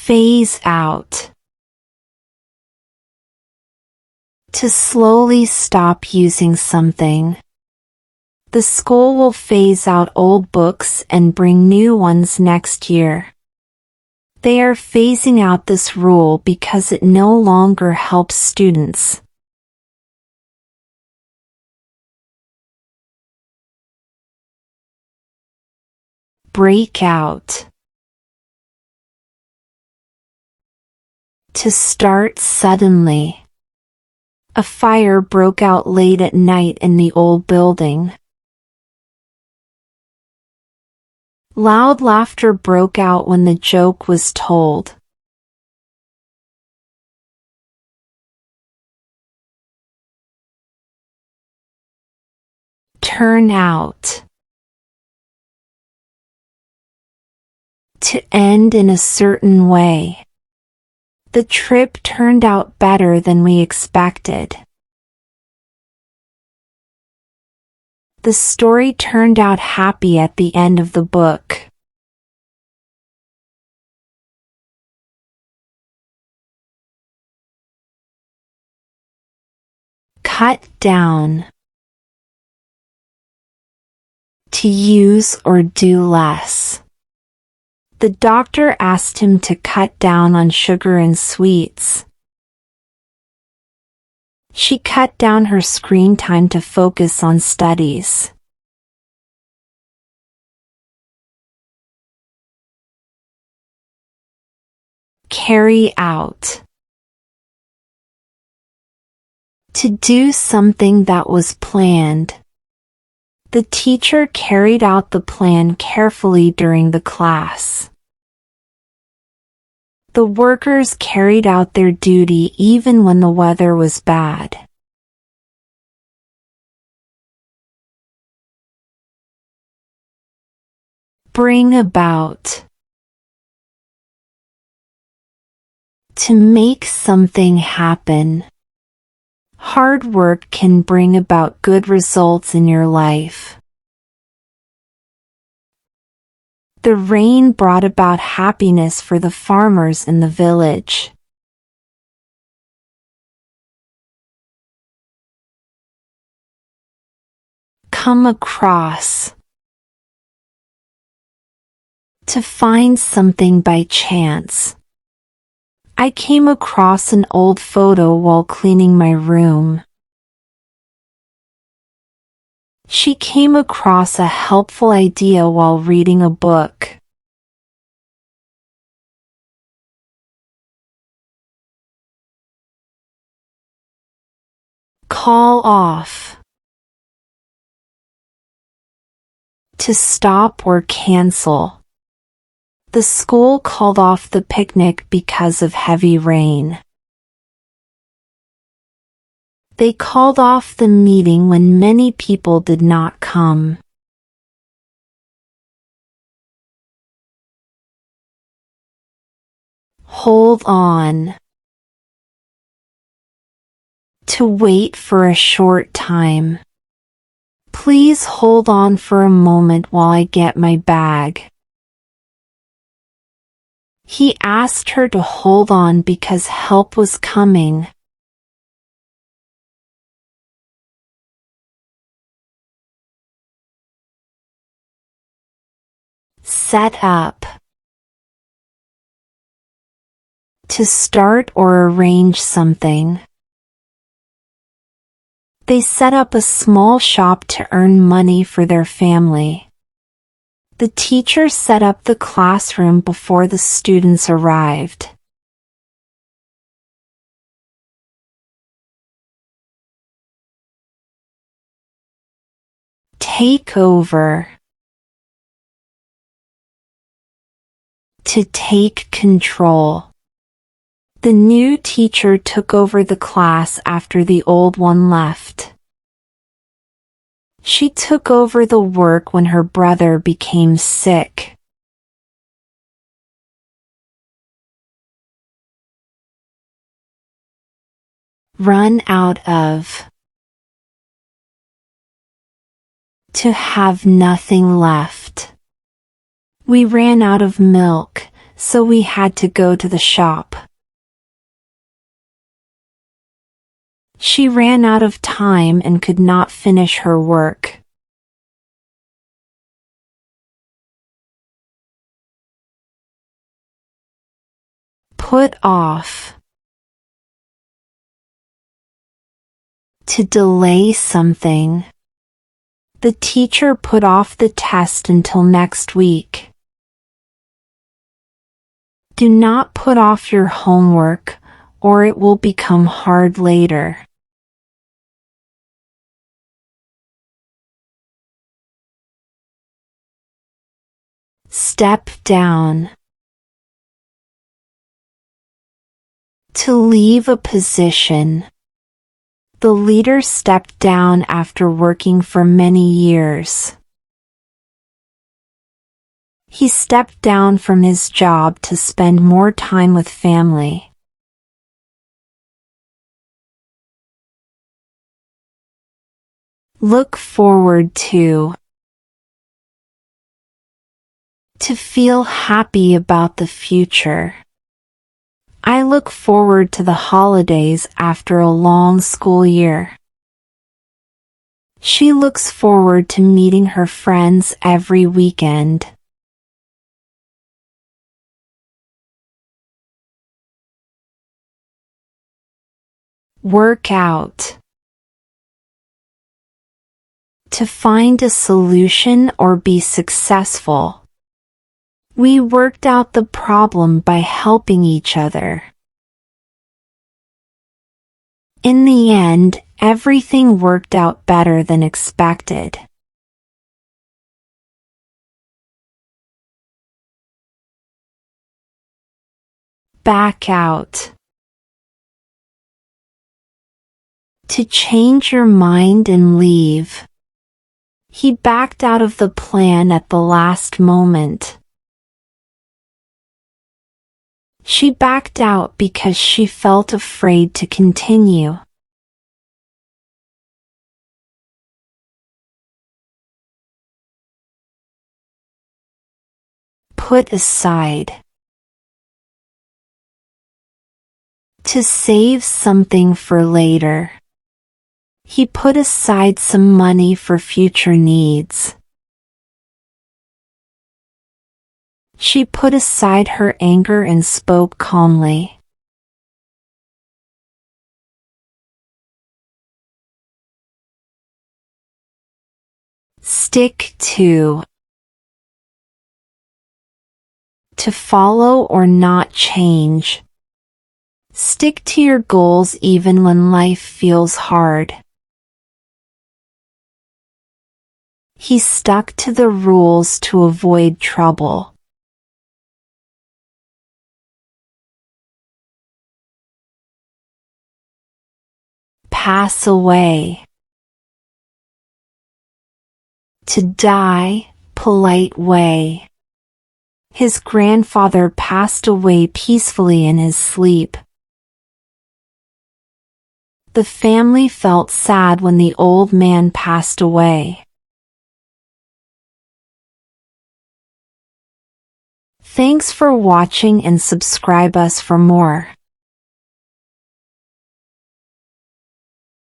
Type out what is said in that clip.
Phase out. To slowly stop using something. The school will phase out old books and bring new ones next year. They are phasing out this rule because it no longer helps students. Break out. To start suddenly. A fire broke out late at night in the old building. Loud laughter broke out when the joke was told. Turn out. To end in a certain way. The trip turned out better than we expected. The story turned out happy at the end of the book. Cut down. To use or do less. The doctor asked him to cut down on sugar and sweets. She cut down her screen time to focus on studies. Carry out. To do something that was planned. The teacher carried out the plan carefully during the class. The workers carried out their duty even when the weather was bad. Bring about. To make something happen. Hard work can bring about good results in your life. The rain brought about happiness for the farmers in the village. Come across. To find something by chance. I came across an old photo while cleaning my room. She came across a helpful idea while reading a book. Call off. To stop or cancel. The school called off the picnic because of heavy rain. They called off the meeting when many people did not come. Hold on. To wait for a short time. Please hold on for a moment while I get my bag. He asked her to hold on because help was coming. Set up. To start or arrange something. They set up a small shop to earn money for their family. The teacher set up the classroom before the students arrived. Take over. To take control. The new teacher took over the class after the old one left. She took over the work when her brother became sick. Run out of. To have nothing left. We ran out of milk, so we had to go to the shop. She ran out of time and could not finish her work. Put off. To delay something. The teacher put off the test until next week. Do not put off your homework, or it will become hard later. Step down. To leave a position. The leader stepped down after working for many years. He stepped down from his job to spend more time with family. Look forward to. To feel happy about the future. I look forward to the holidays after a long school year. She looks forward to meeting her friends every weekend. Work out. To find a solution or be successful. We worked out the problem by helping each other. In the end, everything worked out better than expected. Back out. To change your mind and leave. He backed out of the plan at the last moment. She backed out because she felt afraid to continue. Put aside. To save something for later. He put aside some money for future needs. She put aside her anger and spoke calmly. Stick to. To follow or not change. Stick to your goals even when life feels hard. He stuck to the rules to avoid trouble. Pass away. To die, polite way. His grandfather passed away peacefully in his sleep. The family felt sad when the old man passed away. Thanks for watching and subscribe us for more.